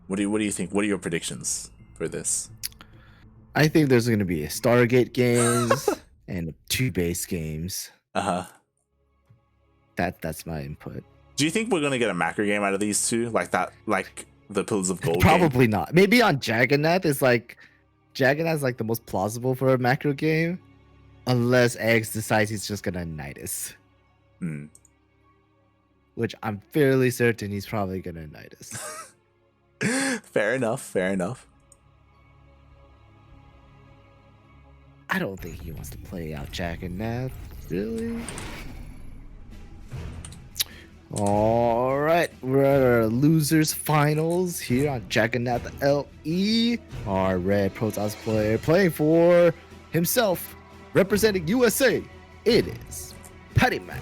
What do you think? What are your predictions for this? I think there's going to be a Stargate games and 2 base games. That's my input. Do you think we're gonna get a macro game out of these two, like that, like the Pillars of Gold? Probably not. Maybe on Jagannath is like Jagannath is like the most plausible for a macro game, unless eGGz decides he's just gonna knight us. Which I'm fairly certain he's probably gonna knight us. Fair enough. Fair enough. I don't think he wants to play out Jagannath, really. All right, we're at our losers finals here on Jagannath LE. Our red Protoss player playing for himself, representing USA. It is PattyMac.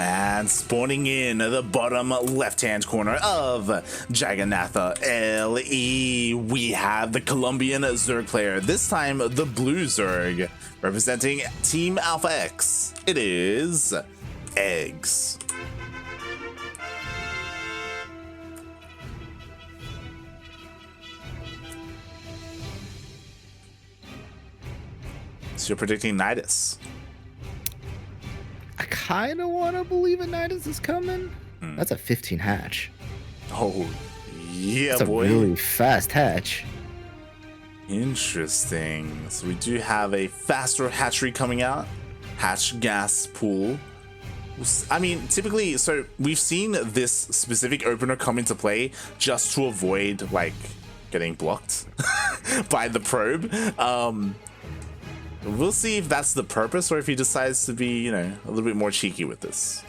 And spawning in the bottom left-hand corner of Jagannath LE, we have the Colombian Zerg player, this time the blue Zerg, representing Team Alpha X. It is eGGz. So you're predicting Nidus. I kind of want to believe a Nidus is coming. That's a 15 hatch. Oh, yeah, That's boy. a really fast hatch. Interesting. So we do have a faster hatchery coming out. Hatch gas pool. I mean, typically, so we've seen this specific opener come into play just to avoid, like, getting blocked by the probe. We'll see if that's the purpose or if he decides to be, you know, a little bit more cheeky with this.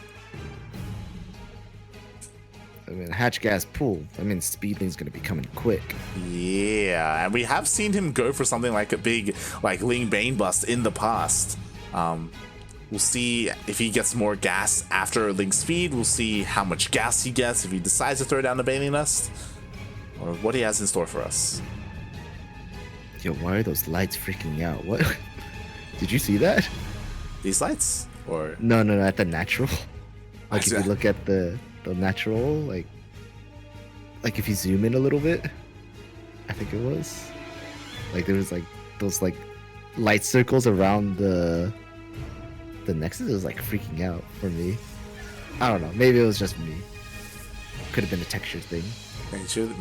I mean, hatch gas pool. I mean, Speedling's going to be coming quick. Yeah, and we have seen him go for something like a big, like, Ling Bane bust in the past. We'll see if he gets more gas after Ling Speed. We'll see how much gas he gets if he decides to throw down the Baneling Nest, or what he has in store for us. Yo, why are those lights freaking out? What? Did you see that? These lights? Or No, at the natural. Like if you look at the natural, like if you zoom in a little bit, I think it was. Like there was like those like light circles around the Nexus. It was like freaking out for me. I don't know. Maybe it was just me. Could have been a texture thing.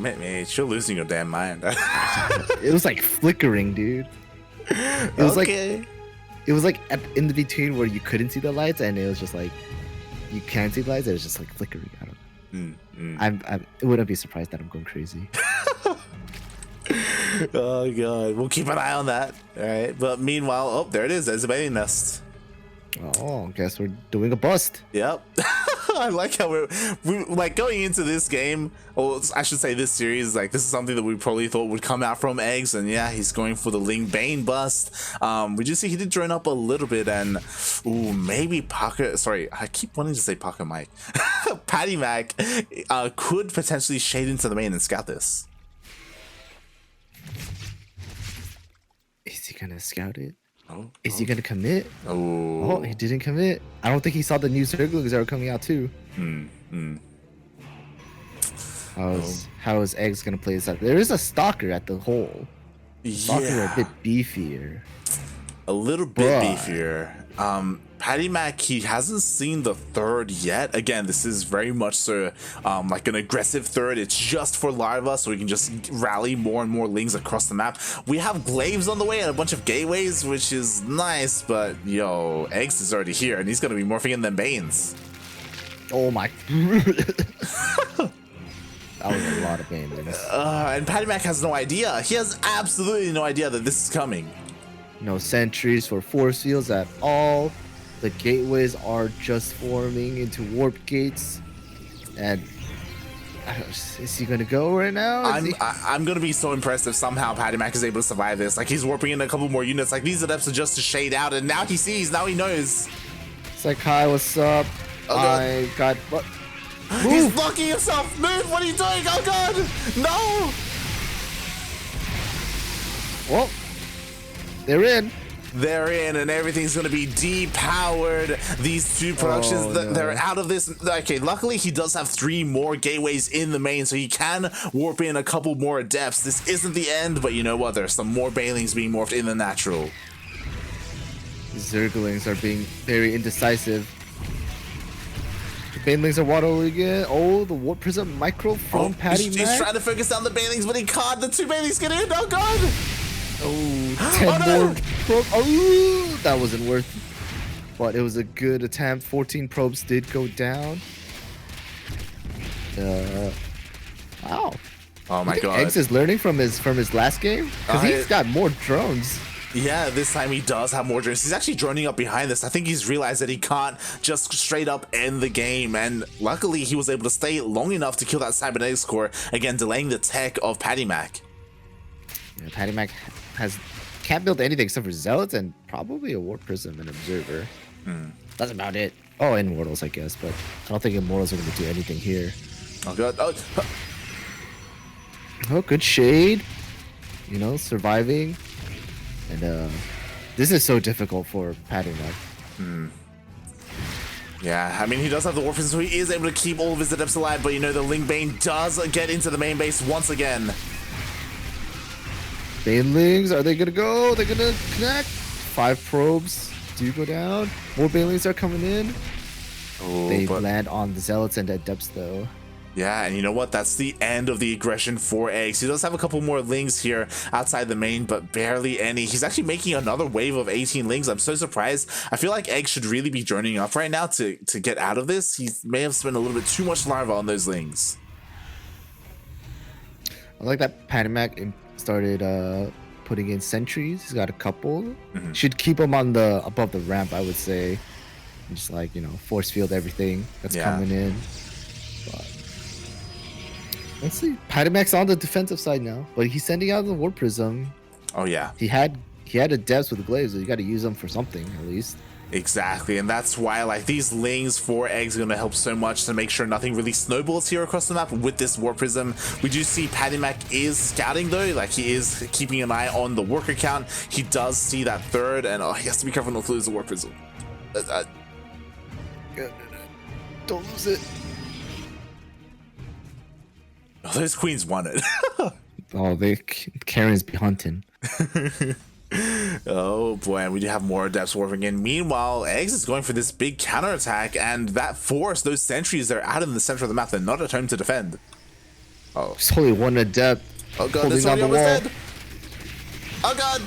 Man, you're losing your damn mind. It was like flickering, dude. It was okay. It was like in the between where you couldn't see the lights, and it was just like you can see the lights. It was just like flickering. I don't know. I wouldn't be surprised that I'm going crazy. Oh god, we'll keep an eye on that. All right, but meanwhile, oh, there it is. There's a Baneling Nest. Oh, I guess we're doing a bust. Yep. I like how we're like going into this game, or I should say this series, like this is something that we probably thought would come out from eGGz, and yeah, he's going for the Ling Bane bust. We just see he did drone up a little bit, and ooh, maybe Pocket, sorry, I keep wanting to say Pocket Mike. PattyMac could potentially shade into the main and scout this. Is he gonna scout it? Oh, Is he gonna commit? Oh, He didn't commit. I don't think he saw the new Zerglings that are coming out too. How is eGGz gonna play this out? There is a Stalker at the hole. Stalker yeah, a bit beefier. a little bit beefier. PattyMac, he hasn't seen the third yet. Again, this is very much so like an aggressive third. It's just for larva, so we can just rally more and more lings across the map. We have glaives on the way and a bunch of gateways, which is nice, but yo, eGGz is already here, and he's gonna be morphing in them Banes. Oh my. That was a lot of game. And PattyMac has no idea. He has absolutely no idea that this is coming. No sentries for force fields at all. The gateways are just forming into warp gates. And is he gonna go right now? I'm gonna be so impressed if somehow PattyMac is able to survive this. Like, he's warping in a couple more units. Like, these adepts are just to shade out, and now he sees, now he knows. It's like, hi, what's up? I got. He's blocking himself. Move! What are you doing? Oh god! No! Well, they're in. they're in, and everything's going to be depowered. These two productions, they're out of this. Okay, luckily he does have 3 more gateways in the main, so he can warp in a couple more adepts. This isn't the end, but you know what? There's some more banelings being morphed in the natural. Zerglings are being very indecisive. The banelings are waddling again. Oh, the warp prism micro from PattyMac. He's trying to focus down the banelings, but he can't. The 2 banelings get in. Oh god! Oh, 10 more probes. Oh, that wasn't worth it. But it was a good attempt. 14 probes did go down. Wow. Oh my god. eGGz is learning from his last game because he's got more drones. Yeah, this time he does have more drones. He's actually droning up behind this. I think he's realized that he can't just straight up end the game, and luckily he was able to stay long enough to kill that cybernetics core, again delaying the tech of PattyMac. Yeah, PattyMac can't build anything except for zealots and probably a warp prism and observer. That's about it. Oh, immortals, I guess, but I don't think immortals are going to do anything here. Oh god. Oh, good shade. You know, surviving. And this is so difficult for PattyMac. Yeah, I mean, he does have the warp prism, so he is able to keep all of his adepts alive, but you know, the Ling Bane does get into the main base once again. Banelings, are they gonna go? They're gonna connect. 5 probes do go down. More banelings are coming in. They land on the zealots and adepts though. Yeah, and you know what? That's the end of the aggression for eGGz. He does have a couple more lings here outside the main, but barely any. He's actually making another wave of 18 lings. I'm so surprised. I feel like eGGz should really be joining up right now to get out of this. He may have spent a little bit too much larva on those lings. I like that PattyMac started putting in sentries. He's got a couple. Should keep them on above the ramp, I would say. And just like, you know, force field everything that's coming in. But let's see. PattyMac's on the defensive side now, but he's sending out the warp prism. Oh yeah. He had adepts with the glaives, so you got to use them for something at least. Exactly, and that's why like these lings for eGGz are going to help so much to make sure nothing really snowballs here across the map with this warp prism. We do see PattyMac is scouting though, like he is keeping an eye on the worker count. He does see that 3rd, and he has to be careful not to lose the warp prism. Don't lose it. Oh, those queens won it. Karen's be hunting. Oh boy, and we do have more adepts warping in. Meanwhile, eGGz is going for this big counterattack, and that force, those sentries, they're out in the center of the map. They're not at home to defend. Oh, there's only 1 adept. Oh god, there's somebody almost dead. Oh god.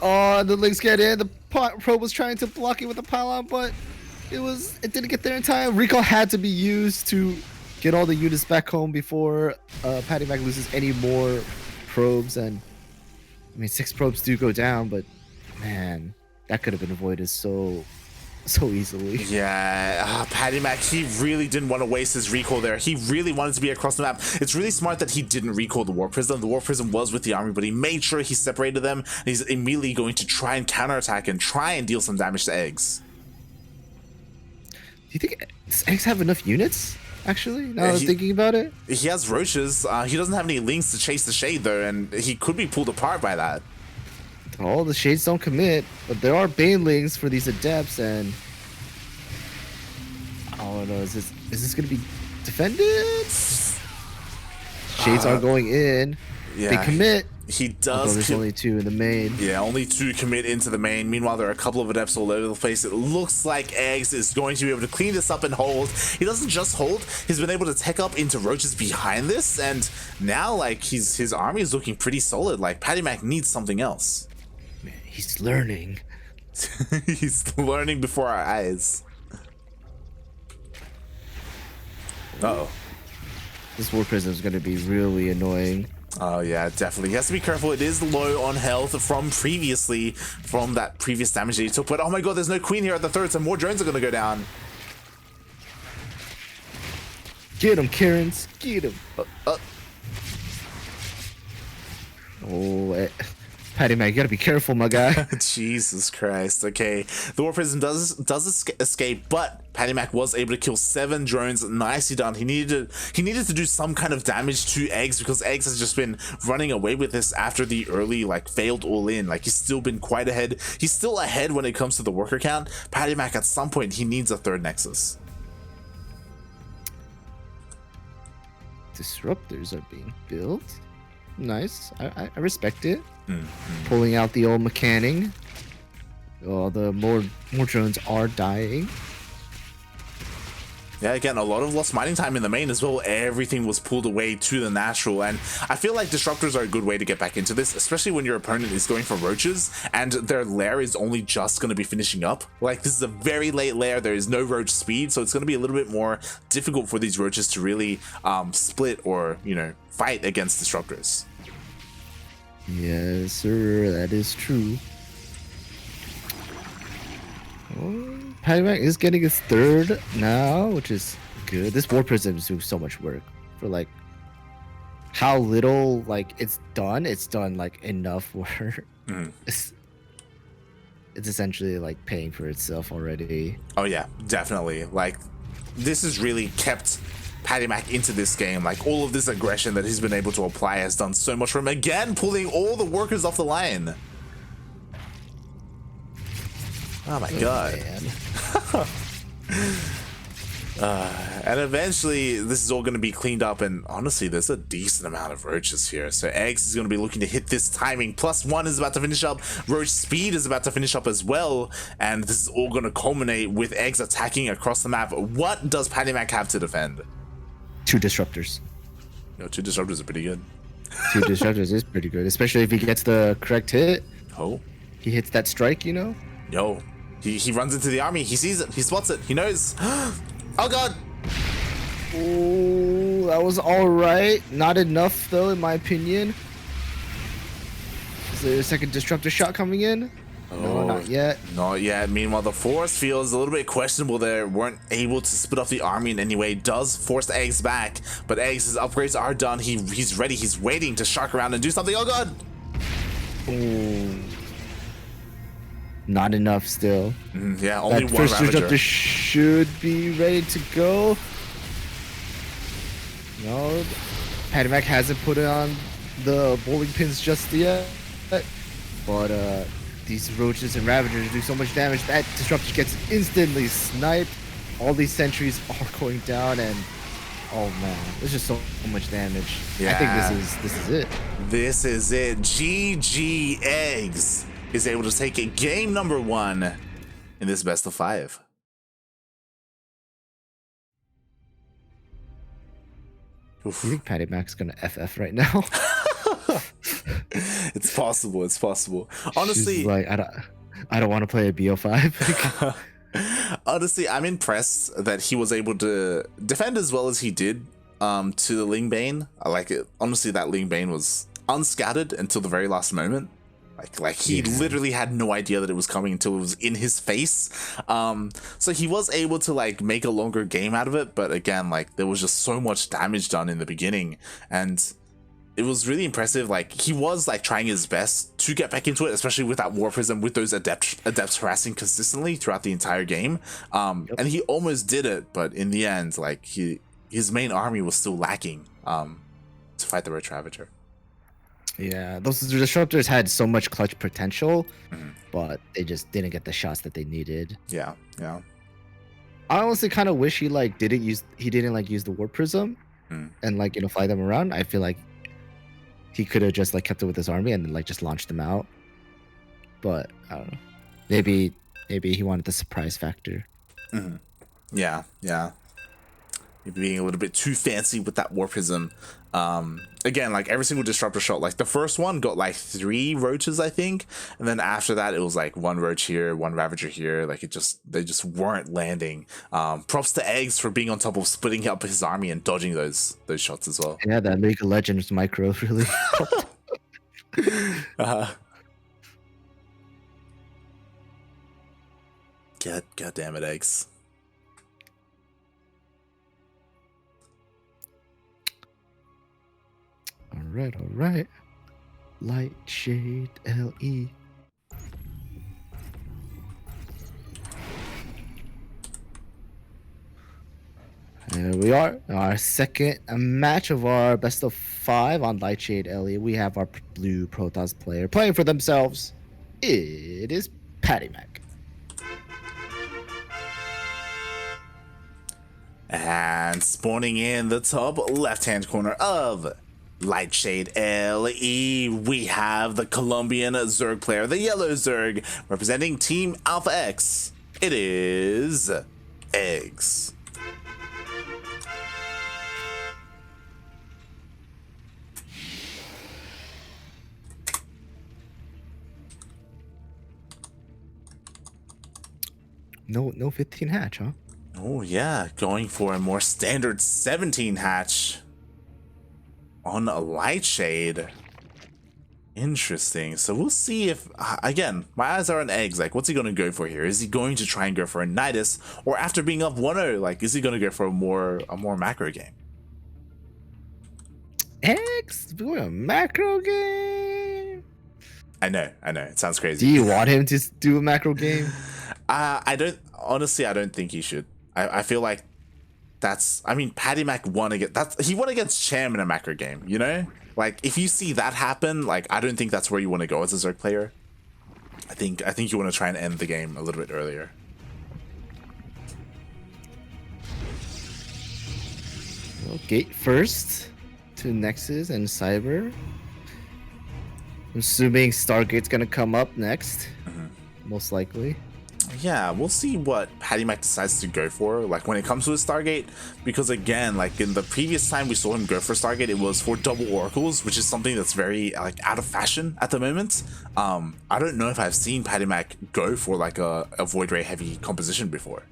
Oh, the links get in. The probe was trying to block it with the pylon, but it didn't get there in time. Recall had to be used to get all the units back home before PattyMac loses any more probes. And I mean, 6 probes do go down, but man, that could have been avoided so easily. Yeah, PattyMac, he really didn't want to waste his recall there. He really wanted to be across the map. It's really smart that he didn't recall the warp prism. The warp prism was with the army, but he made sure he separated them, and he's immediately going to try and counterattack and try and deal some damage to eGGz. Do you think does eGGz have enough units? Actually, now I was thinking about it. He has roaches. He doesn't have any lings to chase the shade though, and he could be pulled apart by that. Oh, the shades don't commit, but there are banelings for these adepts, and oh no, is this gonna be defended? Shades are going in. Yeah, they commit. He does. There's only 2 in the main. Yeah, only 2 commit into the main. Meanwhile, there are a couple of adepts all over the place. It looks like eGGz is going to be able to clean this up and hold. He doesn't just hold. He's been able to tech up into roaches behind this, and now like his army is looking pretty solid. Like PattyMac needs something else. Man, he's learning. He's learning before our eyes. Uh-oh. This warp prism is going to be really annoying. Oh yeah, definitely. He has to be careful. It is low on health from that previous damage that he took. But oh my god, there's no queen here at the 3rd, so more drones are going to go down. Get him, Karens. Get him. PattyMac, you gotta be careful, my guy. Jesus Christ. Okay, the War Prism does escape, but PattyMac was able to kill 7 drones. Nicely done. He needed to do some kind of damage to eGGz, because eGGz has just been running away with this after the early like failed all in. Like, he's still been quite ahead. He's still ahead when it comes to the worker count. PattyMac, at some point, he needs a 3rd nexus. Disruptors are being built. Nice. I respect it. Pulling out the old mechanic. Oh, the more drones are dying. Yeah, again, a lot of lost mining time in the main as well. Everything was pulled away to the natural, and I feel like disruptors are a good way to get back into this, especially when your opponent is going for roaches and their lair is only just going to be finishing up. Like, this is a very late lair. There is no roach speed, so it's going to be a little bit more difficult for these roaches to really split or, you know, fight against disruptors. Yes, sir, that is true. PattyMac is getting his 3rd now, which is good. This War Prism is doing so much work for like how little like it's done. It's done like enough where it's essentially like paying for itself already. Oh yeah, definitely. Like, this has really kept PattyMac into this game. Like, all of this aggression that he's been able to apply has done so much for him. Again, pulling all the workers off the line. Oh my god. And eventually this is all going to be cleaned up, and honestly there's a decent amount of roaches here, so eGGz is going to be looking to hit this timing. +1 is about to finish up, roach speed is about to finish up as well, and this is all going to culminate with eGGz attacking across the map. What does PattyMac have to defend? 2 disruptors. You know, 2 disruptors are pretty good. 2 disruptors is pretty good, especially if he gets the correct hit. Oh, he hits that strike, you know. Yo, he runs into the army, he sees it, he spots it, he knows. Oh god. Oh, that was all right. Not enough though, in my opinion. Is there a second disruptor shot coming in? No, not yet. Not yet. Meanwhile, the force feels a little bit questionable there. Weren't able to split off the army in any way. Does force the eGGz back, but eGGz's upgrades are done. He's ready. He's waiting to shark around and do something. Oh god. Ooh. Not enough still. Yeah, only that one first Ravager. disruptor should be ready to go. No, PattyMac hasn't put it on the bowling pins just yet. But these roaches and Ravagers do so much damage. That disruptor gets instantly sniped. All these sentries are going down, and oh man, there's just so much damage. Yeah. I think this is it. This is it. eGGz is able to take it game number 1 in this best of 5. Oof. You think PattyMac's gonna FF right now? It's possible. It's possible. Honestly, she's like, I don't want to play a BO5. Honestly, I'm impressed that he was able to defend as well as he did to the Ling Bane. I like it. Honestly, that Ling Bane was unscattered until the very last moment. Like he literally had no idea that it was coming until it was in his face. So he was able to like make a longer game out of it, but again, like there was just so much damage done in the beginning, and it was really impressive. Like he was like trying his best to get back into it, especially with that War Prism, with those adepts harassing consistently throughout the entire game. And he almost did it, but in the end, like his main army was still lacking to fight the Roach Ravager. Yeah, those disruptors had so much clutch potential, but they just didn't get the shots that they needed. Yeah. I honestly kind of wish he didn't use the War Prism and like, you know, fly them around. I feel like he could have just like kept it with his army and then like just launched them out. But I don't know. Maybe he wanted the surprise factor. Yeah. Maybe being a little bit too fancy with that War Prism. Again, like every single disruptor shot, like the first one got like 3 roaches, I think, and then after that it was like 1 roach here, 1 Ravager here. Like they just weren't landing. Props to eGGz for being on top of splitting up his army and dodging those shots as well. Yeah, that League of Legends micro really. God damn it, eGGz. All right. Light shade LE. Here we are, our second match of our best of 5 on Lightshade LE. We have our blue Protoss player playing for themselves. It is PattyMac. And spawning in the top left-hand corner of Lightshade LE, we have the Colombian Zerg player, the yellow Zerg, representing Team Alpha X. It is eGGz. No 15 hatch, huh? Oh yeah, going for a more standard 17 hatch on a Lightshade. Interesting. So we'll see if, again, my eyes are on eGGz. Like, what's he going to go for here? Is he going to try and go for a Nidus? Or after being up 1-0, like, is he going to go for a more macro game? eGGz doing a macro game? I know. It sounds crazy. Do you want him to do a macro game? I don't think he should. I feel like PattyMac won against he won against Cham in a macro game, you know? Like, if you see that happen, like, I don't think that's where you want to go as a Zerg player. I think you want to try and end the game a little bit earlier. Well, gate first to Nexus and Cyber. I'm assuming Stargate's gonna come up next, most likely. Yeah, we'll see what PattyMac decides to go for, like, when it comes to his Stargate, because again, like, in the previous time we saw him go for Stargate, it was for double oracles, which is something that's very, like, out of fashion at the moment. I don't know if I've seen PattyMac go for, like, a Void Ray heavy composition before.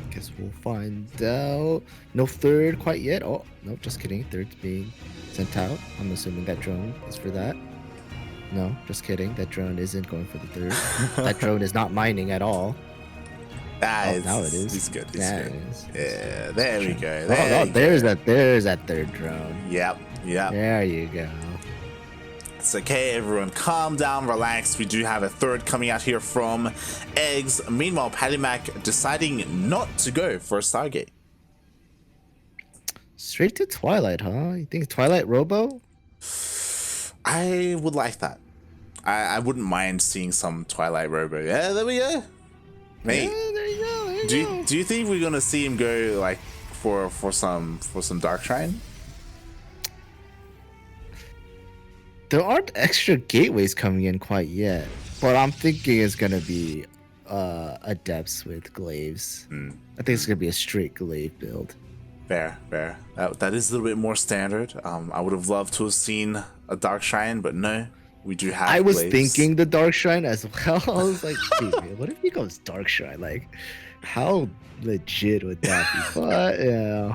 Guess we'll find out. No third quite yet. Oh, no, just kidding. Third's being sent out. I'm assuming that drone is for that. No, just kidding. That drone isn't going for the third. That drone is not mining at all. Now it is. He's good. Yeah, there we go. There's that third drone. Yep. There you go. It's okay, everyone. Calm down, relax. We do have a third coming out here from eGGz. Meanwhile, PattyMac deciding not to go for a Stargate. Straight to Twilight, huh? You think Twilight Robo? I would like that. I wouldn't mind seeing some Twilight Robo. Yeah, there we go. Mate, yeah, there you go. Do you think we're gonna see him go like for some Dark Shrine? There aren't extra gateways coming in quite yet, but I'm thinking it's gonna be Adepts with Glaives. I think it's gonna be a straight glaive build. Fair. That is a little bit more standard. I would have loved to have seen a Dark Shrine, but no, we do have. I was Glaives. thinking the Dark Shrine as well. I was like, dude, what if he goes Dark Shrine? Like, how legit would that be? But yeah,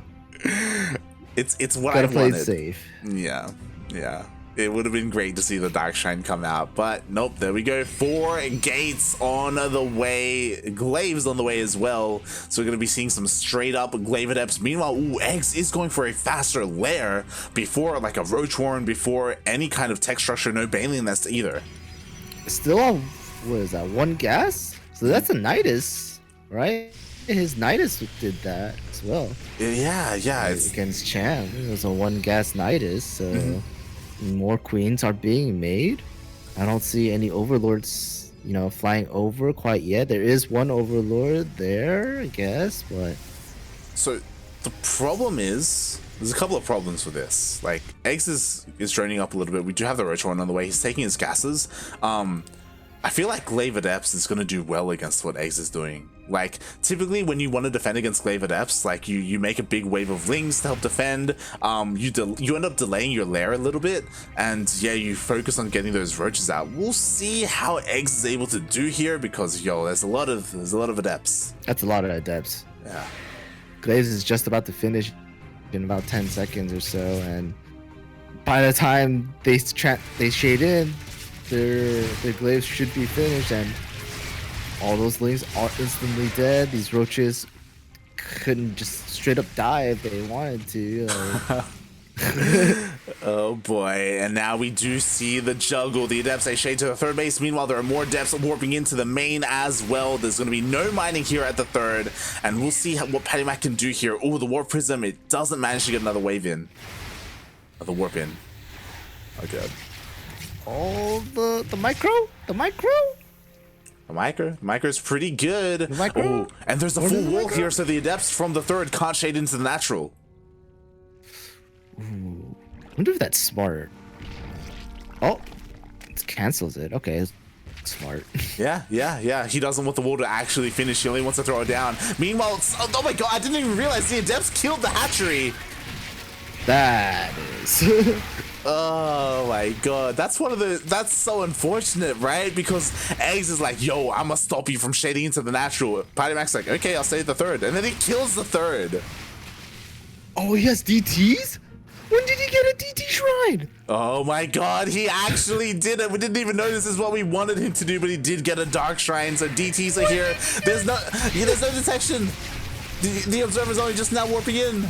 it's what gotta I play wanted. it safe. Yeah. It would have been great to see the Dark Shrine come out, but nope, there we go. 4 gates on the way, Glaives on the way as well. So we're going to be seeing some straight up Glaive Adepts. Meanwhile, eGGz is going for a faster lair before, like a Roach Warren, before any kind of tech structure, no Baneling Nest either. Still on, what is that, 1 gas? So that's a Nidus, right? His Nidus did that as well. Yeah. Against Cham. It was a 1 gas Nidus, so... More queens are being made. I don't see any overlords, flying over quite yet. There is one overlord there, I guess, but... So the problem is, there's a couple of problems with this. Like, eGGz is droning up a little bit. We do have the Roach Horn on the way. He's taking his gases. I feel like Glaive Adepts is going to do well against what eGGz is doing. Like, typically when you want to defend against Glaive Adepts, like, you make a big wave of Lings to help defend. You end up delaying your lair a little bit, and yeah, you focus on getting those roaches out. We'll see how eGGz is able to do here, because there's a lot of Adepts. That's a lot of Adepts. Yeah. Glaives is just about to finish in about 10 seconds or so, and by the time they shade in, their glaives should be finished, and all those Lings are instantly dead. These roaches couldn't just straight up die if they wanted to. Oh boy, and now we do see the juggle. The adepts they shade to the third base. Meanwhile, there are more adepts warping into the main as well. There's going to be no mining here at the third, and we'll see what PattyMac can do here. Oh, the warp prism, it doesn't manage to get another wave in. The warp in. Okay. Oh, the micro? The micro's pretty good. Oh, and there's a full wall here, so the adepts from the third can't shade into the natural. Ooh. I wonder if that's smart. Oh, it cancels it. Okay, it's smart. Yeah. He doesn't want the wall to actually finish. He only wants to throw it down. Meanwhile, oh my god, I didn't even realize the adepts killed the hatchery. That is. Oh my god, that's so unfortunate, right? Because eGGz is like, yo, I'm gonna stop you from shading into the natural. PattyMac's like, okay, I'll stay at the third, and then he kills the third. Oh, he has DTs? When did he get a DT shrine? Oh my god, he actually did it. We didn't even know this is what we wanted him to do, but he did get a dark shrine, so DTs are here. There's no detection. The observer's only just now warping in.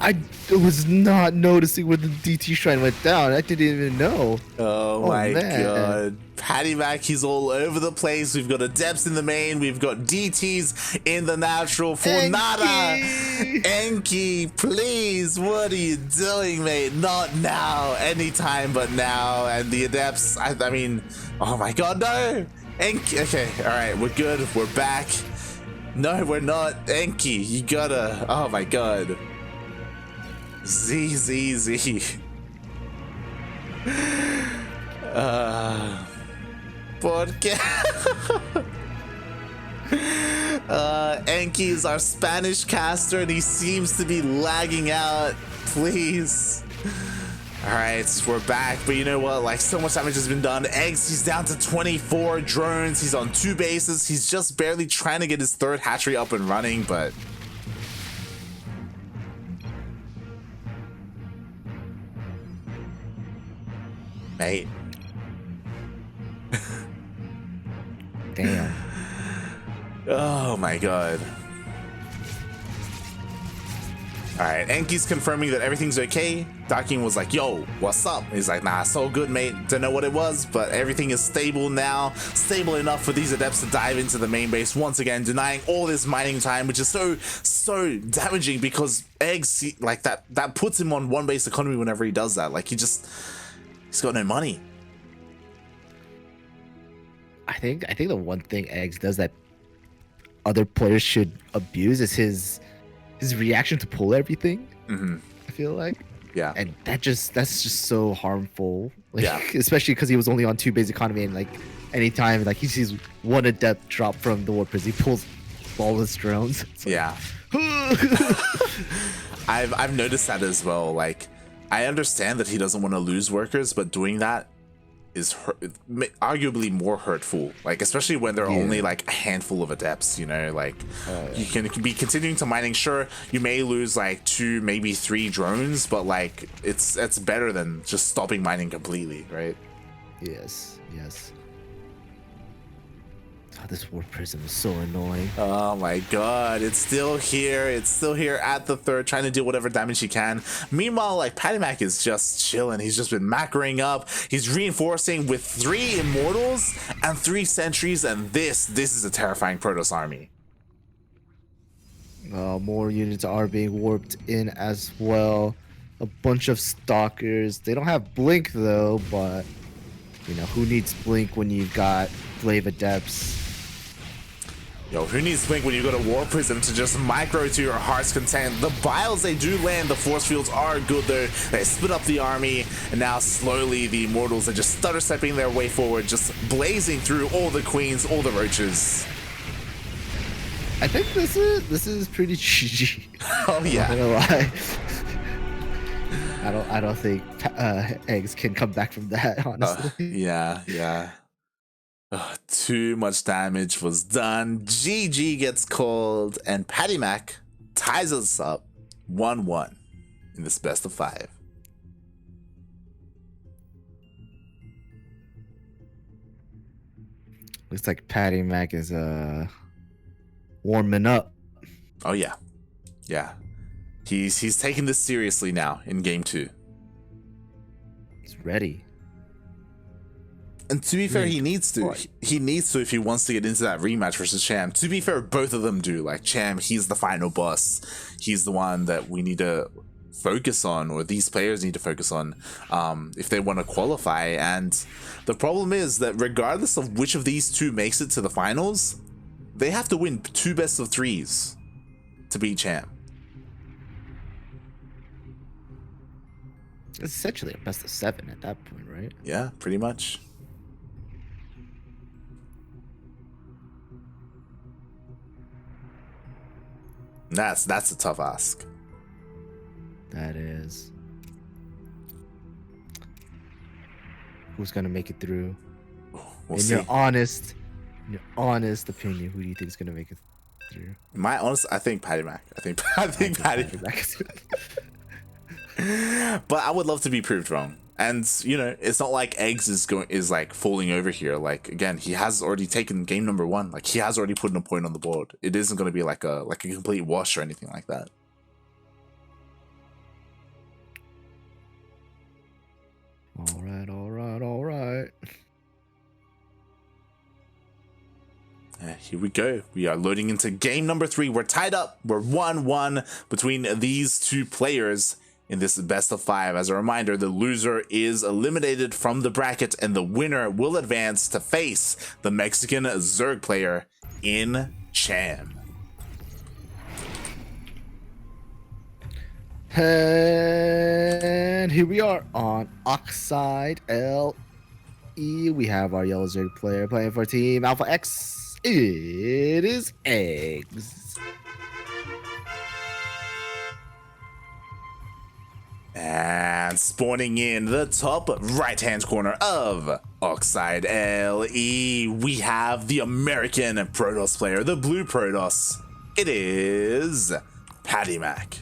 I was not noticing when the DT shrine went down. I didn't even know. Oh my god. PattyMac, he's all over the place. We've got adepts in the main. We've got DTs in the natural for nada. Enki, please, what are you doing, mate? Not now. Anytime but now. And the adepts, I mean, oh my god, no. Enki, okay, all right, we're good. We're back. No, we're not. Enki, you gotta, oh my god. ZvP. Porque Enki is our Spanish caster and he seems to be lagging out. Please. Alright, we're back, but you know what? Like, so much damage has been done. eGGz, he's down to 24 drones. He's on 2 bases. He's just barely trying to get his third hatchery up and running, but mate. Damn. Oh my god. Alright, Enki's confirming that everything's okay. Duckling was like, yo, what's up? He's like, nah, so good, mate. Don't know what it was, but everything is stable now. Stable enough for these adepts to dive into the main base once again, denying all this mining time, which is so damaging because eGGz, like that puts him on 1 base economy whenever he does that. Like, he's got no money. I think the one thing eGGz does that other players should abuse is his reaction to pull everything. I feel like. Yeah. And that's just so harmful. Like, yeah. Especially because he was only on 2 base economy, and like anytime like he sees one adept drop from the warp prison, he pulls all his drones. Yeah. I've noticed that as well. Like, I understand that he doesn't want to lose workers, but doing that is arguably more hurtful. Like, especially when there are only like a handful of adepts, you know, like you can be continuing to mining. Sure, you may lose like 2, maybe 3 drones, but like it's better than just stopping mining completely, right? Yes. Oh, this warp prism is so annoying. Oh my god, it's still here. It's still here at the third, trying to do whatever damage he can. Meanwhile, like, PattyMac is just chilling. He's just been macroing up. He's reinforcing with 3 immortals and 3 sentries, and this is a terrifying Protoss army. More units are being warped in as well. A bunch of stalkers. They don't have blink though, but you know, who needs blink when you've got Glaive Adepts? Yo, who needs blink when you go to War Prism to just micro to your heart's content? The biles, they do land. The force fields are good though. They split up the army, and now slowly the immortals are just stutter stepping their way forward, just blazing through all the queens, all the roaches. I think this is pretty GG. Oh yeah. I'm not gonna lie. I don't think eGGz can come back from that, honestly. Yeah. Too much damage was done. GG gets called, and PattyMac ties us up 1-1 in this best of 5. Looks like PattyMac is warming up. Oh yeah. He's taking this seriously now in game 2. He's ready. And to be fair, he needs to. He needs to if he wants to get into that rematch versus Cham. To be fair, both of them do. Like Cham, he's the final boss. He's the one that we need to focus on, or these players need to focus on, if they want to qualify. And the problem is that regardless of which of these two makes it to the finals, they have to win 2 best of 3s to beat Cham. It's essentially a best of 7 at that point, right? Yeah, pretty much. That's a tough ask. That is. Who's gonna make it through? We'll see. Your honest opinion, who do you think is gonna make it through? I think PattyMac. I think PattyMac. But I would love to be proved wrong. And you know, it's not like eGGz is like falling over here. Like again, he has already taken game number 1. Like he has already put in a point on the board. It isn't going to be like a complete wash or anything like that. All right. Here we go. We are loading into game number 3. We're tied up. We're 1-1 between these two players in this best of 5. As a reminder, the loser is eliminated from the bracket and the winner will advance to face the Mexican Zerg player in Cham. And here we are on Oxide LE. We have our yellow Zerg player playing for Team Alpha X. It is eGGz. And spawning in the top right-hand corner of Oxide LE, we have the American Protoss player, the blue Protoss. It is PattyMac.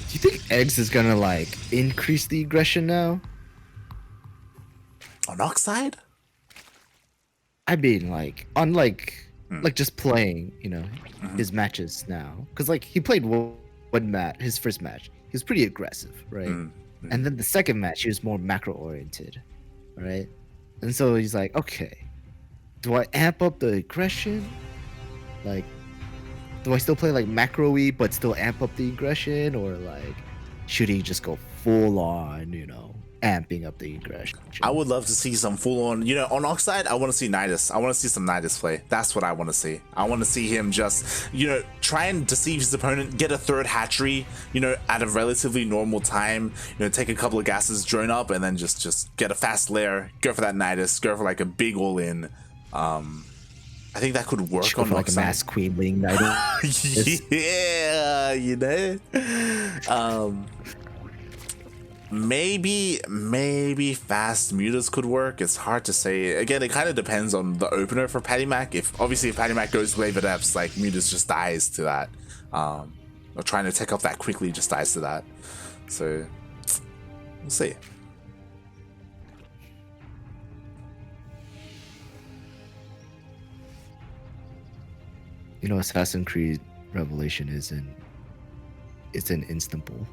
Do you think eGGz is gonna like increase the aggression now? On Oxide? I mean, like, unlike like just playing, you know, his matches now, because like he played one match, his first match, he was pretty aggressive, right? And then the second match, he was more macro oriented, right? And so he's like, okay, do I amp up the aggression? Like, do I still play like macro-y but still amp up the aggression, or like should he just go full on, you know, amping up the aggression? I would love to see some full-on, you know, on Oxide. I want to see Nidus. I want to see some Nidus play. That's what I want to see. I want to see him just, you know, try and deceive his opponent, get a 3rd hatchery, you know, at a relatively normal time, you know, take a couple of gases, drone up, and then just get a fast lair, go for that Nidus, go for like a big all-in. I think that could work on like a mass queen wing Nidus. Yeah, you know. Maybe fast mutas could work. It's hard to say. Again, it kind of depends on the opener for PattyMac. If PattyMac goes Blade Adepts, like mutas just dies to that. Or trying to take off that quickly just dies to that. So we'll see. You know, Assassin's Creed Revelation is in Istanbul.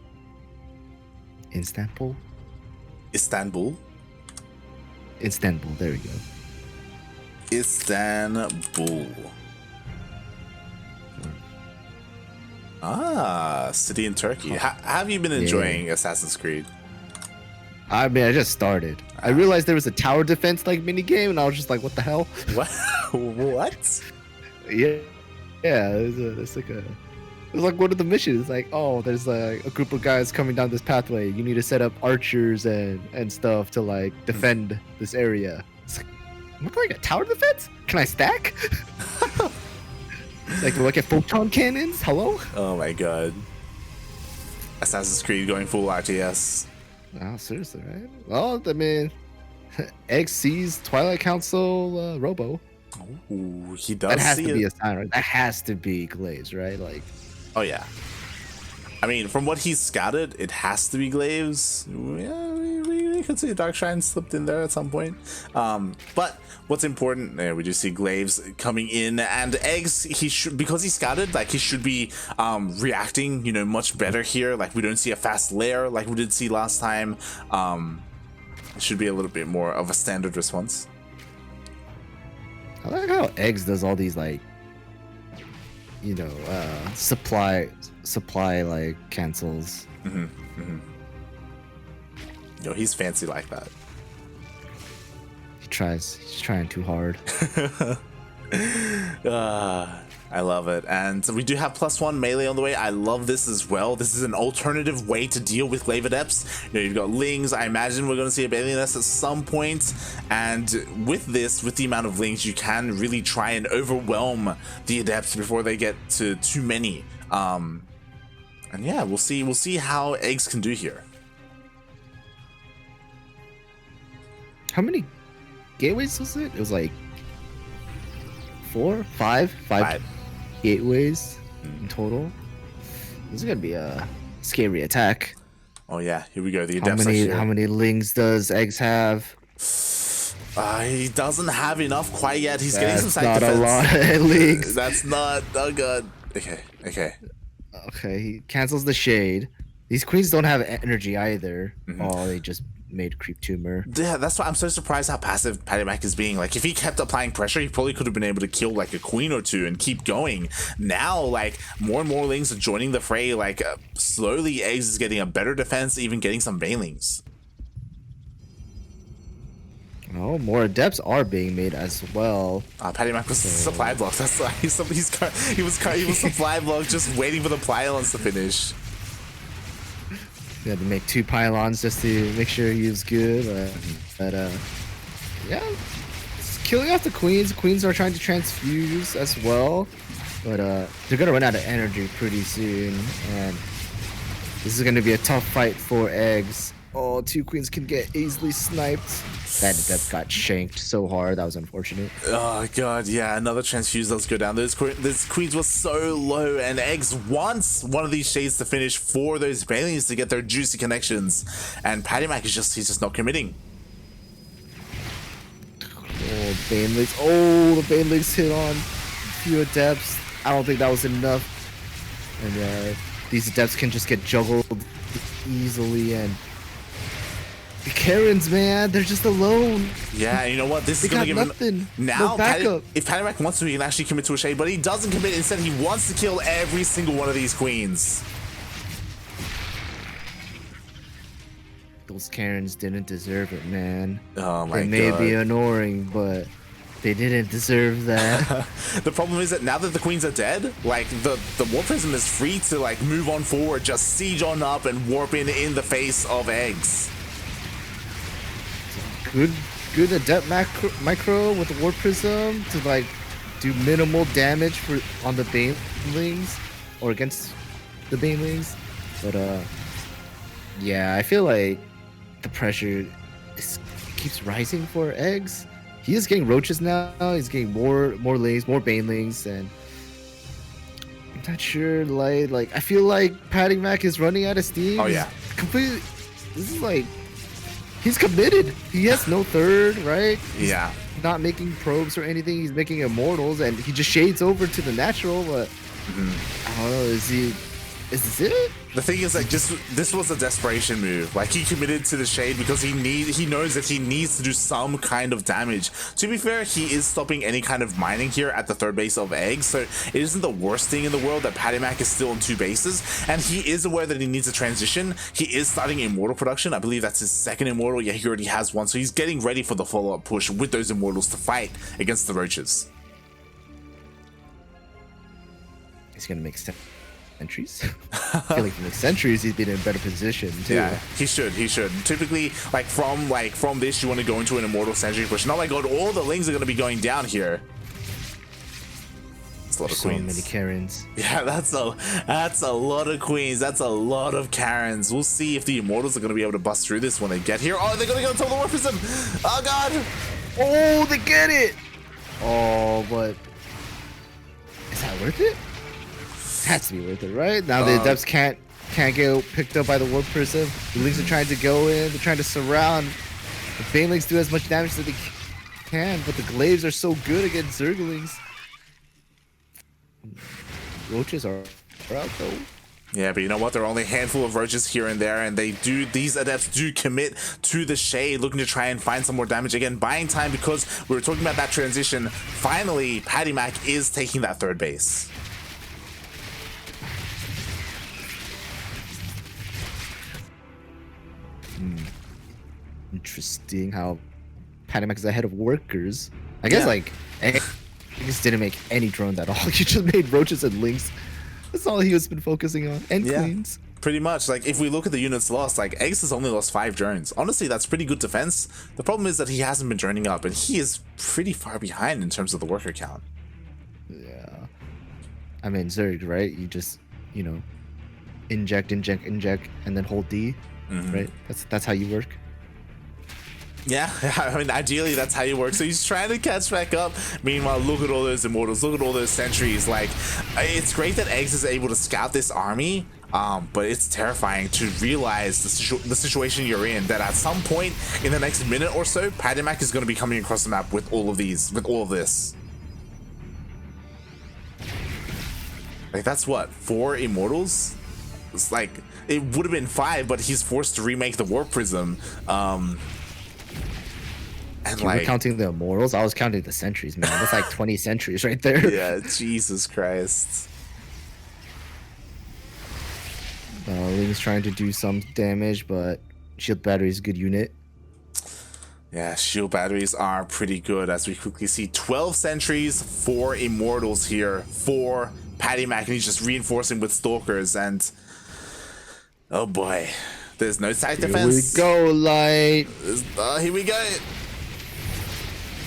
Istanbul, there we go. Istanbul. City in Turkey. Have you been enjoying Assassin's Creed? I mean, I just started. I realized there was a tower defense like mini game, and I was just like, "What the hell?" What? What? Yeah. It's like one of the missions. It's like, oh, there's a group of guys coming down this pathway. You need to set up archers and stuff to like defend this area. It's like, am I playing a tower defense? Can I stack? Like, do I get photon cannons? Hello? Oh my god. Assassin's Creed going full RTS. Oh, seriously, right? Well, I mean, eGGz's Twilight Council Robo. Ooh, he does. That has see to it. be a sign, right? That has to be Glaze, right? Like, oh yeah. I mean, from what he's scouted, it has to be Glaves. Yeah, we you could see a Dark Shrine slipped in there at some point. But what's important, we do see Glaives coming in, and Eggs, he should, because he scouted, like he should be reacting, you know, much better here. Like we don't see a fast lair like we did see last time. It should be a little bit more of a standard response. I like how Eggs does all these, like, you know, supply like cancels. Yo, he's fancy like that. He's trying too hard. I love it. And we do have +1 melee on the way. I love this as well. This is an alternative way to deal with Glaive Adepts. You know, you've got Lings. I imagine we're going to see a Baliness at some point. And with this, with the amount of Lings, you can really try and overwhelm the Adepts before they get to too many. And yeah, we'll see how Eggs can do here. How many gateways was it? It was like 5 gateways in total. This is gonna be a scary attack. Oh yeah, here we go. The Adepts are here. How many Lings does Eggs have? He doesn't have enough quite yet. He's getting some side defense. That's not a lot of Lings. That's not good. Okay. He cancels the shade. These queens don't have energy either. Oh, they just made creep tumor. Yeah, that's why I'm so surprised how passive PattyMac is being. Like, if he kept applying pressure, he probably could have been able to kill like a queen or two and keep going. Now, like, more and more Lings are joining the fray. Like, slowly Eggs is getting a better defense, even getting some Banelings. Oh, more Adepts are being made as well. PattyMac was supply block. That's why he was supply block, just waiting for the pylons to finish. He had to make 2 pylons just to make sure he was good. Yeah, it's killing off the queens. Queens are trying to transfuse as well, but they're gonna run out of energy pretty soon, and this is gonna be a tough fight for Eggs. Oh, 2 queens can get easily sniped. That got shanked so hard. That was unfortunate. Oh god, yeah, another transfuse does go down. Those queens were so low, and Eggs wants one of these shades to finish for those Banelings to get their juicy connections, and PattyMac is just not committing. Oh, Banelings! Oh, the Banelings hit on a few Adepts. I don't think that was enough, and these Adepts can just get juggled easily, and the Karens, man, they're just alone. Yeah, you know what? This is gonna give him now. If PattyMac wants to, he can actually commit to a shade, but he doesn't commit. Instead, he wants to kill every single one of these queens. Those Karens didn't deserve it, man. Oh my god. They may be annoying, but they didn't deserve that. The problem is that now that the queens are dead, like the Warp Prism is free to like move on forward, just siege on up and warp in the face of Eggs. Good Adept micro with the Warp Prism to like do minimal damage on the Banelings or against the Banelings, but yeah, I feel like the pressure keeps rising for Eggs. He is getting roaches now. He's getting more Lings, more Banelings, and I'm not sure. Like I feel like PattyMac is running out of steam. Oh yeah, completely. This is like. He's committed. He has no third, right? Yeah. He's not making probes or anything. He's making immortals, and he just shades over to the natural. But I don't know. Is this it? The thing is, like, this was a desperation move. Like, he committed to the shade because he knows that he needs to do some kind of damage. To be fair, he is stopping any kind of mining here at the 3rd base of Eggs, so it isn't the worst thing in the world that PattyMac is still on 2 bases, and he is aware that he needs a transition. He is starting immortal production. I believe that's his 2nd immortal. Yeah, he already has 1, so he's getting ready for the follow-up push with those immortals to fight against the roaches. He's gonna make sentries. I feel like for the sentries he's been in a better position too. Yeah, he should. Typically, from this you want to go into an immortal sentry push. Not like God, all the Lings are going to be going down here. That's a lot of queens. So many Karens. Yeah, that's a lot of queens. That's a lot of Karens. We'll see if the immortals are going to be able to bust through this when they get here. Oh, they're going to go until the Warp Prism. Oh god. Oh, they get it. Oh, but is that worth it? Has to be worth it, right? Now the Adepts can't can't get picked up by the Warp Prism. The Lings are trying to go in. They're trying to surround. The Banelings do as much damage as they can, but the Glaives are so good against Zerglings. Roaches are out though. Yeah, but you know what? There are only a handful of roaches here and there, and these adepts do commit to the shade, looking to try and find some more damage. Again, buying time because we were talking about that transition. Finally, PattyMac is taking that third base. Interesting how PattyMac is ahead of workers. I guess like he just didn't make any drones at all. He just made roaches and lings. That's all he has been focusing on. And queens. Pretty much. Like if we look at the units lost, like eGggz has only lost 5 drones. Honestly, that's pretty good defense. The problem is that he hasn't been droning up, and he is pretty far behind in terms of the worker count. Yeah. I mean, Zerg, right? You just, you know, inject, and then hold D, right? That's how you work. Yeah, I mean, ideally that's how you work. So he's trying to catch back up. Meanwhile, look at all those immortals, look at all those sentries. Like, it's great that eGggz is able to scout this army, but it's terrifying to realize the situation you're in, that at some point in the next minute or so, PattyMac is going to be coming across the map with all of this. Like, that's what, 4 immortals? It's like, it would have been 5, but he's forced to remake the Warp Prism. And you were counting the immortals? I was counting the sentries, man. That's like 20 sentries right there. Yeah, Jesus Christ. Ling's trying to do some damage, but shield battery is a good unit. Yeah, shield batteries are pretty good, as we quickly see 12 sentries, 4 immortals here for PattyMac, and he's just reinforcing with stalkers, and oh boy, there's no side defense. Here we go, Light. Here we go.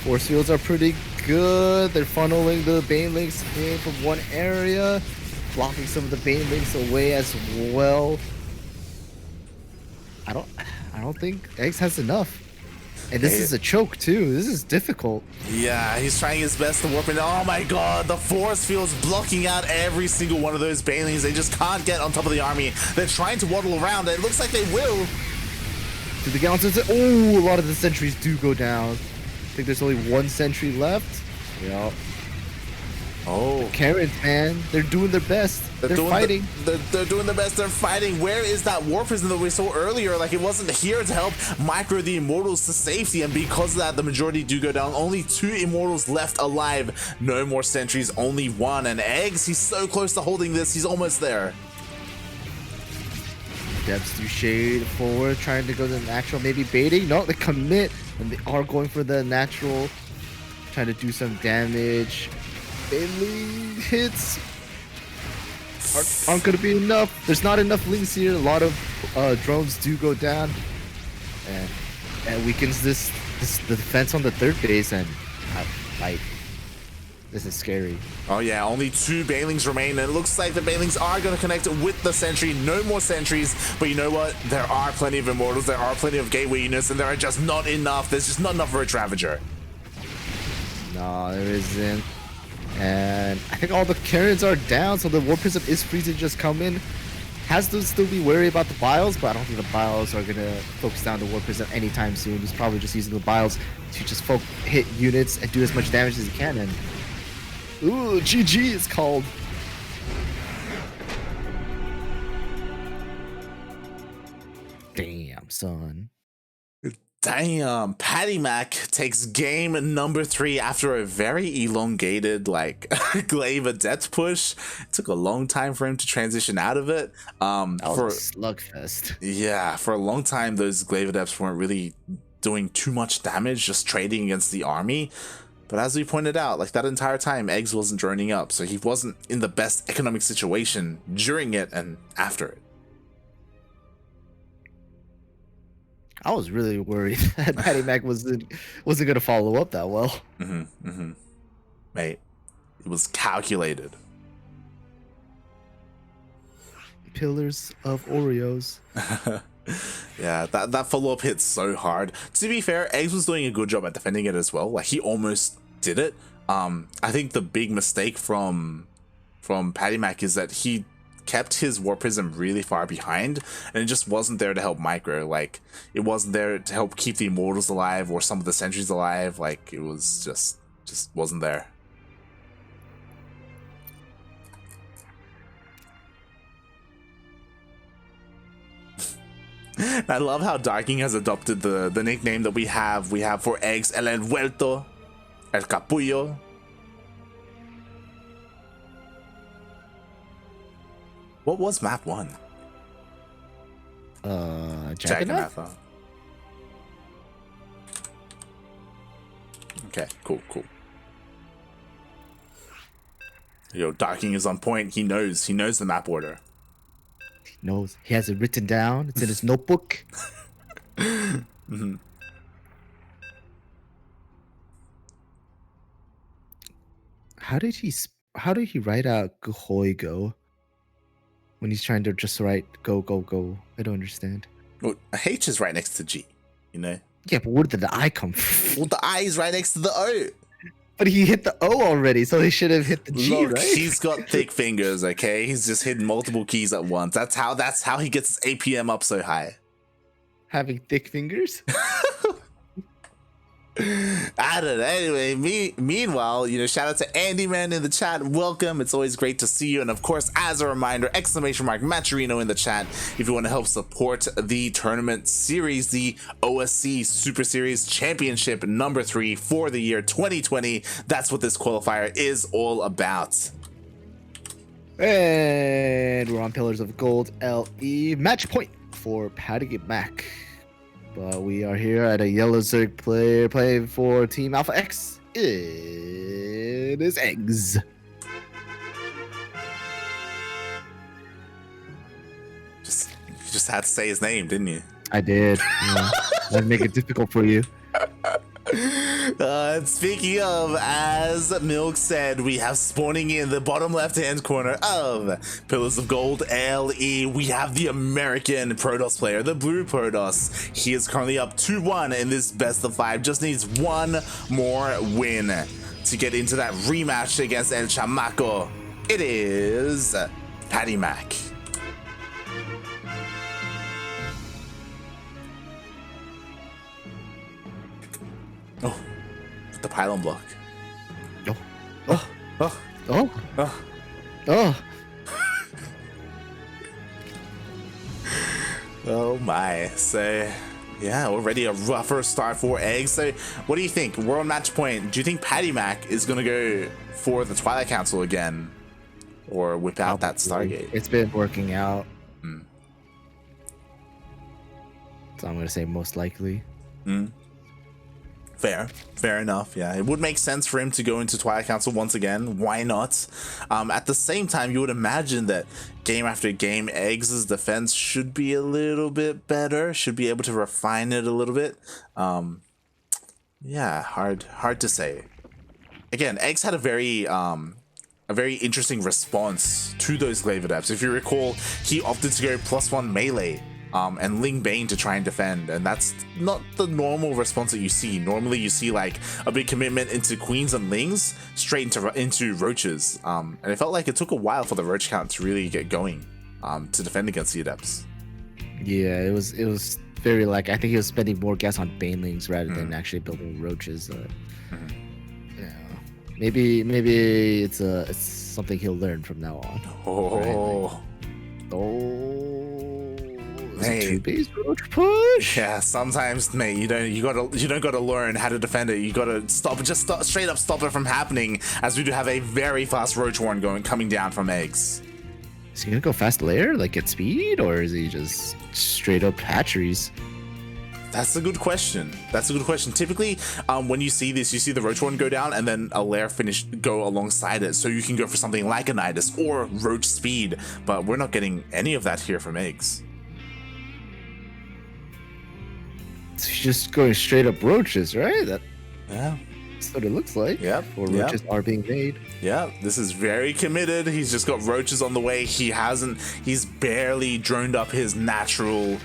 Force fields are pretty good. They're funneling the Banelings in from one area, blocking some of the Banelings away as well. I don't think eGggz has enough. And this is a choke too. This is difficult. Yeah, he's trying his best to warp in. Oh my god, the force field's blocking out every single one of those Banelings. They just can't get on top of the army. They're trying to waddle around. It looks like they will. Do the Gallons? Oh, a lot of the sentries do go down. I think there's only 1 sentry left. Yeah. Oh. The Karens, man. They're doing their best. They're fighting. They're doing their best. They're fighting. Where is that Warp Prism that we saw earlier? Like, it wasn't here to help micro the Immortals to safety, and because of that, the majority do go down. Only 2 Immortals left alive. No more sentries, only 1. And eGggz, he's so close to holding this. He's almost there. Depths do shade forward, trying to go to the natural, maybe baiting. No, they commit, and they are going for the natural, trying to do some damage. Bailey hits aren't going to be enough. There's not enough links here. A lot of drones do go down, and weakens the defense on the third base. And like, this is scary. Oh yeah, only 2 Banelings remain, and it looks like the Banelings are going to connect with the sentry. No more sentries, but you know what? There are plenty of Immortals, there are plenty of Gateway units, and there are just not enough. There's just not enough for a Ravager. No, there isn't. And I think all the Karens are down, so the Warp Prism is free to just come in. Has to still be wary about the Biles, but I don't think the Biles are going to focus down the Warp Prism anytime soon. He's probably just using the Biles to just hit units and do as much damage as he can. And ooh, GG is called. Damn, son. Damn, PattyMac takes game number 3 after a very elongated, like, glaive adept push. It took a long time for him to transition out of it. That was a slugfest. Yeah, for a long time, those glaive adepts weren't really doing too much damage, just trading against the army. But as we pointed out, like, that entire time, eGggz wasn't droning up, so he wasn't in the best economic situation during it and after it. I was really worried that PattyMac wasn't going to follow up that well. Mate, it was calculated. Pillars of Oreos. Yeah, that follow-up hit so hard. To be fair, eGggz was doing a good job at defending it as well. Like, he almost did it. I think the big mistake from PattyMac is that he kept his War Prism really far behind, and it just wasn't there to help micro. Like, it wasn't there to help keep the Immortals alive or some of the Sentries alive. Like, it was just wasn't there. I love how Darking has adopted the nickname that we have. We have for eggs el envuelto, el capullo. What was map 1? Jagannath? Okay, cool. Yo, Darking is on point. He knows the map order. Knows. He has it written down. It's in his notebook. Mm-hmm. How did he write out Gohoi go when he's trying to just write go? I don't understand. Well, H is right next to G, you know? Yeah, but where did the I come from? Well, the I is right next to the O. But he hit the O already, so he should have hit the G, Look, right? He's got thick fingers, okay? He's just hitting multiple keys at once. That's how he gets his APM up so high. Having thick fingers? I don't know. Anyway, meanwhile, shout out to Andy Man in the chat. Welcome. It's always great to see you. And of course, as a reminder, ! Maturino in the chat if you want to help support the tournament series, the OSC Super Series Championship number 3 for the year 2020. That's what this qualifier is all about. And we're on Pillars of Gold LE. Match point for PattyMac. But we are here at a Yellow Zerg player playing for Team Alpha X. It is eGGz. You just had to say his name, didn't you? I did. Yeah. I'd make it difficult for you. Speaking of, as Milk said, we have spawning in the bottom left-hand corner of Pillars of Gold LE. We have the American Protoss player, the Blue Protoss. He is currently up 2-1 in this best of 5. Just needs one more win to get into that rematch against El Chamaco. It is PattyMac. Oh, the pylon block. Oh my. So yeah, already a rougher start for eGGz. So what do you think? We're on match point. Do you think PattyMac is gonna go for the Twilight Council again, or whip out that Stargate? It's been working out. So I'm gonna say most likely. Fair enough. Yeah, it would make sense for him to go into Twilight Council once again. Why not? At the same time, you would imagine that game after game, eGGz's defense should be a little bit better. Should be able to refine it a little bit. Yeah, hard to say. Again, eGGz had a very interesting response to those Glaive Adepts. If you recall, he opted to go +1 melee. And Ling Bane to try and defend, and that's not the normal response that you see. Normally you see like a big commitment into Queens and Lings straight into Roaches, and it felt like it took a while for the Roach count to really get going to defend against the Adepts. Yeah, it was very like, I think he was spending more gas on Banelings rather than actually building Roaches. Yeah, maybe it's something he'll learn from now on. Hey, roach push. Yeah, sometimes, mate, you don't gotta learn how to defend it. You gotta straight up stop it from happening. As we do have a very fast Roach Warren coming down from eGGz. Is he gonna go fast layer, like at speed, or is he just straight up hatcheries? That's a good question. Typically, when you see this, you see the Roach Warren go down and then a lair finish go alongside it, so you can go for something like a Nidus or Roach speed. But we're not getting any of that here from eGGz. So he's just going straight up Roaches, right? Yeah. That's what it looks like. Yep. Or Roaches are being made. Yeah, this is very committed. He's just got Roaches on the way. He's barely droned up his natural.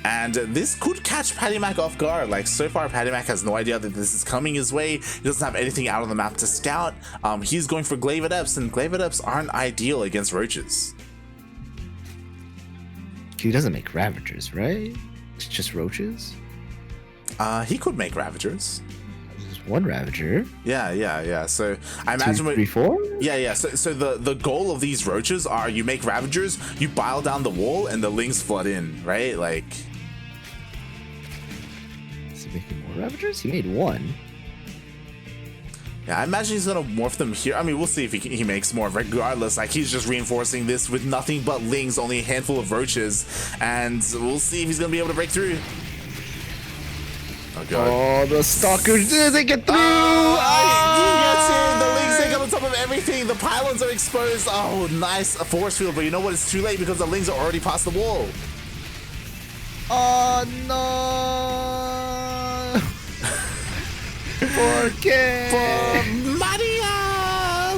And this could catch PattyMac off guard. Like, so far, PattyMac has no idea that this is coming his way. He doesn't have anything out on the map to scout. He's going for Glaive Adepts, and Glaive Adepts aren't ideal against Roaches. He doesn't make Ravagers, right? It's just roaches? He could make Ravagers. Just one Ravager. Yeah. So I imagine 2, 3, 4? Yeah. So the goal of these roaches are you make Ravagers, you pile down the wall, and the Lings flood in, right? Like. Is he making more Ravagers? He made one. Yeah, I imagine he's gonna morph them here. I mean, we'll see if he makes more. Regardless, like he's just reinforcing this with nothing but Lings, only a handful of roaches, and we'll see if he's gonna be able to break through. Oh god! Oh, the stalkers didn't get through. He gets in. The Lings take on top of everything. The pylons are exposed. Oh, nice, a force field. But you know what? It's too late because the Lings are already past the wall. Oh no! For Maria!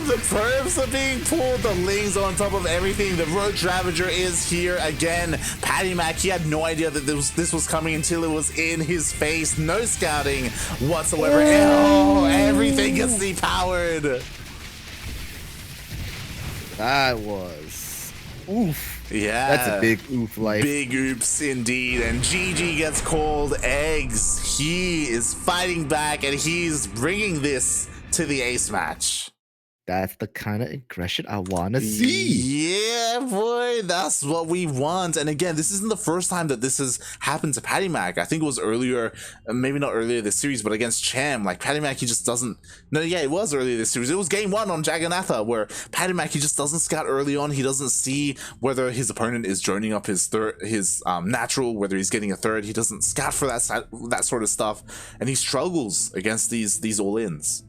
The probes are being pulled, the Lings are on top of everything. The Roach Ravager is here again. PattyMac, he had no idea that this was coming until it was in his face. No scouting whatsoever. Oh, everything gets depowered. That was oof. Yeah, that's a big oof life. Big oops indeed. And GG gets called eGGz. He is fighting back and he's bringing this to the ace match. That's the kind of aggression I want to see. Yeah, boy, that's what we want. And again, this isn't the first time that this has happened to PattyMac. I think it was earlier, maybe not earlier this series, but against Cham. Like, PattyMac, he just doesn't... No, yeah, it was earlier this series. It was game 1 on Jagannatha, where PattyMac, he just doesn't scout early on. He doesn't see whether his opponent is droning up his natural, whether he's getting a third. He doesn't scout for that sort of stuff. And he struggles against these all-ins.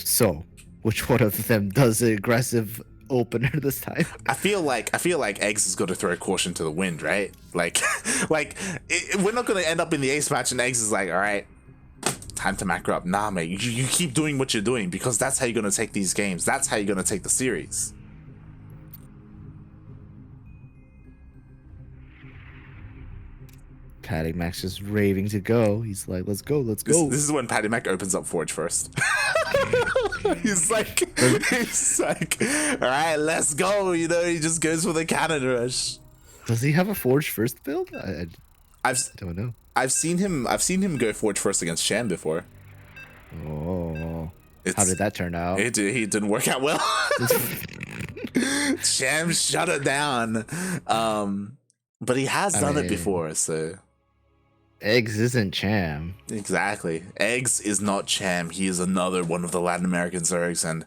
So, which one of them does the aggressive opener this time? I feel like eGGz is going to throw caution to the wind, right? Like, we're not going to end up in the ace match and eGGz is like, all right, time to macro up. Nah, mate, you keep doing what you're doing because that's how you're going to take these games. That's how you're going to take the series. PattyMac's just raving to go. He's like, let's go, let's go. This is when PattyMac opens up Forge first. he's like, all right, let's go. You know, he just goes for the cannon rush. Does he have a Forge first build? I don't know. I've seen him go Forge first against Cham before. Oh, how did that turn out? He didn't work out well. Cham shut it down. But he has done it before, so. eGGz isn't Cham. Exactly. eGGz is not Cham. He is another one of the Latin American Zergs, and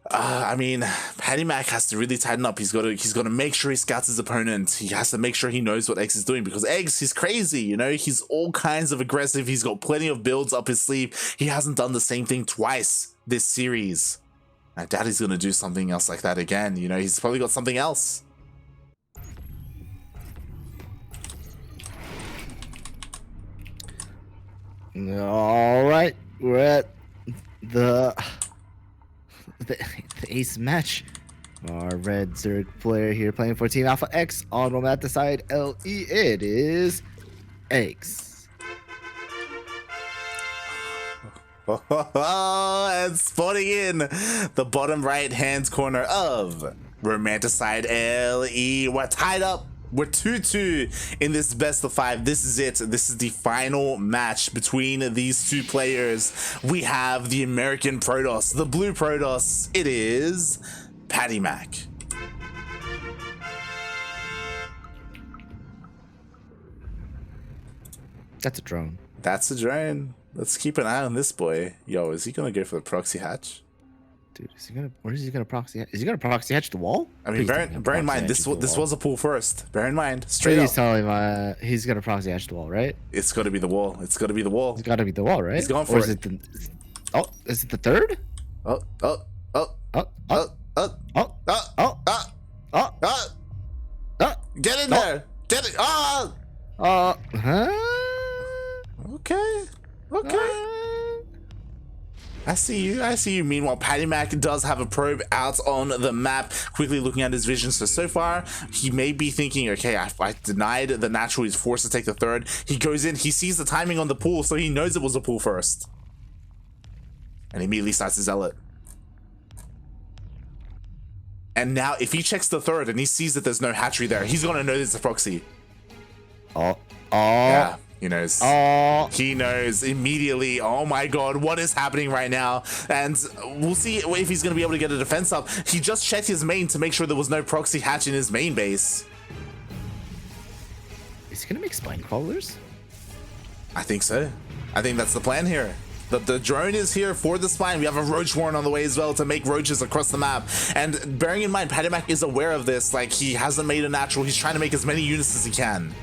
I mean, PattyMac has to really tighten up. He's got to make sure he scouts his opponent. He has to make sure he knows what eGGz is doing because eGGz, he's crazy, you know. He's all kinds of aggressive. He's got plenty of builds up his sleeve. He hasn't done the same thing twice this series. I doubt he's gonna do something else like that again. You know, he's probably got something else. All right, we're at the ace match. Our red Zerg player here playing for Team Alpha X on Romanticide LE. It is eGGz. And spawning in the bottom right hand corner of Romanticide LE. We're tied up. We're 2-2 in this best of 5. This is it. This is the final match between these two players. We have the American Protoss, the blue Protoss. It is PattyMac. That's a drone. That's a drone. Let's keep an eye on this boy. Yo, is he gonna go for the proxy hatch? Dude, is he gonna? Where is he gonna proxy? Is he gonna proxy hatch the wall? I mean, bear in mind this was a pull first. Bear in mind, straight He's up. telling he's gonna proxy hatch the wall, right? It's got to be the wall. It's got to be the wall. It's got to be the wall, right? He's going for it. Is it the third? Oh. Get in there. Get it. Huh? Okay. I see you. Meanwhile, PattyMac does have a probe out on the map, quickly looking at his vision. So far, he may be thinking, okay, I denied the natural. He's forced to take the third. He goes in. He sees the timing on the pull, so he knows it was a pull first. And immediately starts to zealot. And now if he checks the third and he sees that there's no hatchery there, he's gonna know there's a proxy. Yeah, he knows. He knows immediately. Oh my god, what is happening right now? And we'll see if he's gonna be able to get a defense up. He just checked his main to make sure there was no proxy hatch in his main base. Is he gonna make spine crawlers? I think so. I think that's the plan here. The drone is here for the spine. We have a roach warren on the way as well to make roaches across the map. And bearing in mind, PattyMac is aware of this. Like, he hasn't made a natural. He's trying to make as many units as he can.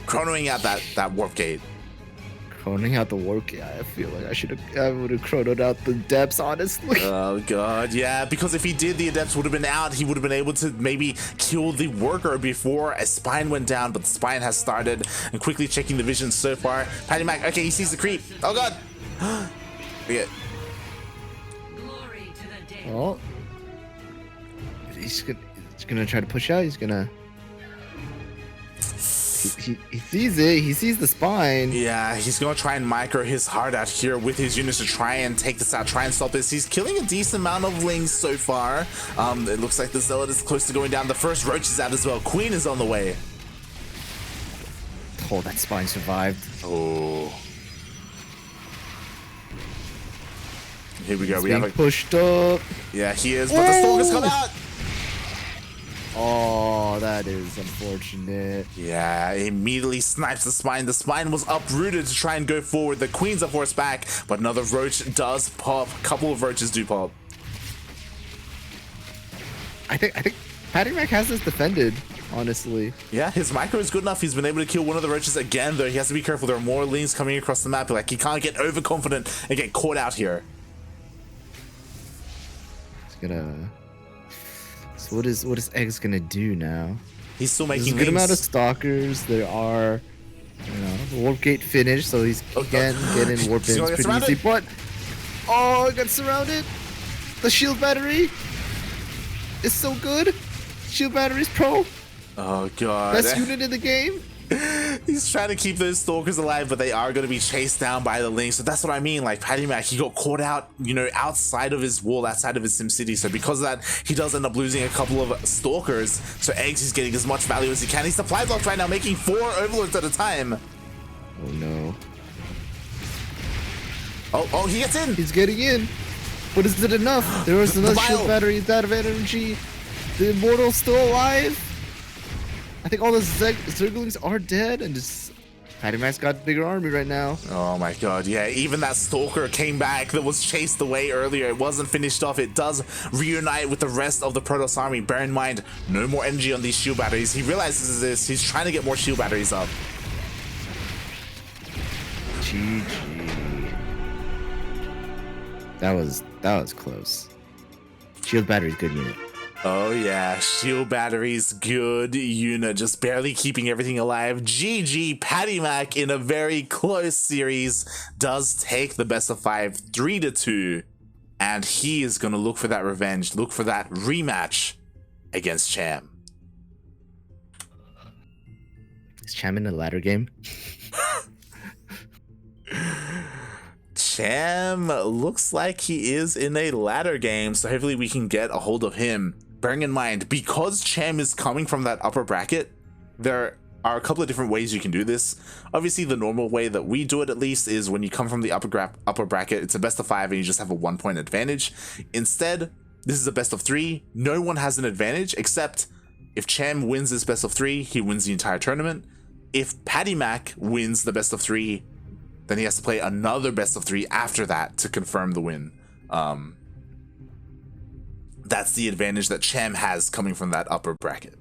Chronoing out that warp gate. Chronoing out the warp gate. I feel like I would have chronoed out the depths, honestly. Oh god, yeah. Because if he did, the adepts would have been out. He would have been able to maybe kill the worker before a spine went down. But the spine has started. And quickly checking the vision so far. PattyMac, okay, he sees the creep. Oh god. Yeah. Oh, he's gonna try to push out. He's gonna. He sees it. He sees the spine. Yeah, he's gonna try and micro his heart out here with his units to try and take this out, try and stop this. He's killing a decent amount of lings so far. It looks like the zealot is close to going down. The first roach is out as well. Queen is on the way. Oh, that spine survived. Oh. Here we go. He's we have a pushed up. Yeah, he is, but the stalkers come out. Oh, that is unfortunate. Yeah, immediately snipes the spine. The spine was uprooted to try and go forward. The queens are forced back, but another roach does pop. A couple of roaches do pop. I think PattyMac has this defended, honestly. Yeah, his micro is good enough. He's been able to kill one of the roaches again, though. He has to be careful. There are more lings coming across the map. Like, he can't get overconfident and get caught out here. So what is Eggs gonna do now? He's still making There's a good amount of stalkers. There are, the warp gate finished, so he's again getting warp ins pretty easy. But I got surrounded. The shield battery is so good. Shield battery's pro. Oh god. Best unit in the game. He's trying to keep those stalkers alive, but they are going to be chased down by the lings. So that's what I mean. Like, PattyMac, he got caught out, outside of his wall, outside of his SimCity. So because of that, he does end up losing a couple of stalkers. So Eggs is getting as much value as he can. He's supply blocked right now, making 4 overlords at a time. Oh no. Oh, he gets in. He's getting in. But is it enough? There was another shield battery. It's out of energy. The Immortal's still alive. I think all the Zerglings are dead, and just PattyMac's got a bigger army right now. Oh my god, yeah, even that stalker came back that was chased away earlier. It wasn't finished off. It does reunite with the rest of the Protoss army. Bear in mind, no more energy on these shield batteries. He realizes this. He's trying to get more shield batteries up. GG. That was close. Shield battery's good unit. Oh yeah, shield batteries, good unit, just barely keeping everything alive. GG, PattyMac in a very close series does take the best of 5, 3-2, and he is gonna look for that revenge, look for that rematch against Cham. Is Cham in a ladder game? Cham looks like he is in a ladder game, so hopefully we can get a hold of him. Bearing in mind, because Cham is coming from that upper bracket, there are a couple of different ways you can do this. Obviously, the normal way that we do it, at least, is when you come from the upper bracket, it's a best of 5 and you just have a 1-point advantage. Instead, this is a best of 3. No one has an advantage, except if Cham wins this best of 3, he wins the entire tournament. If PattyMac wins the best of 3, then he has to play another best of 3 after that to confirm the win. That's the advantage that Cham has coming from that upper bracket.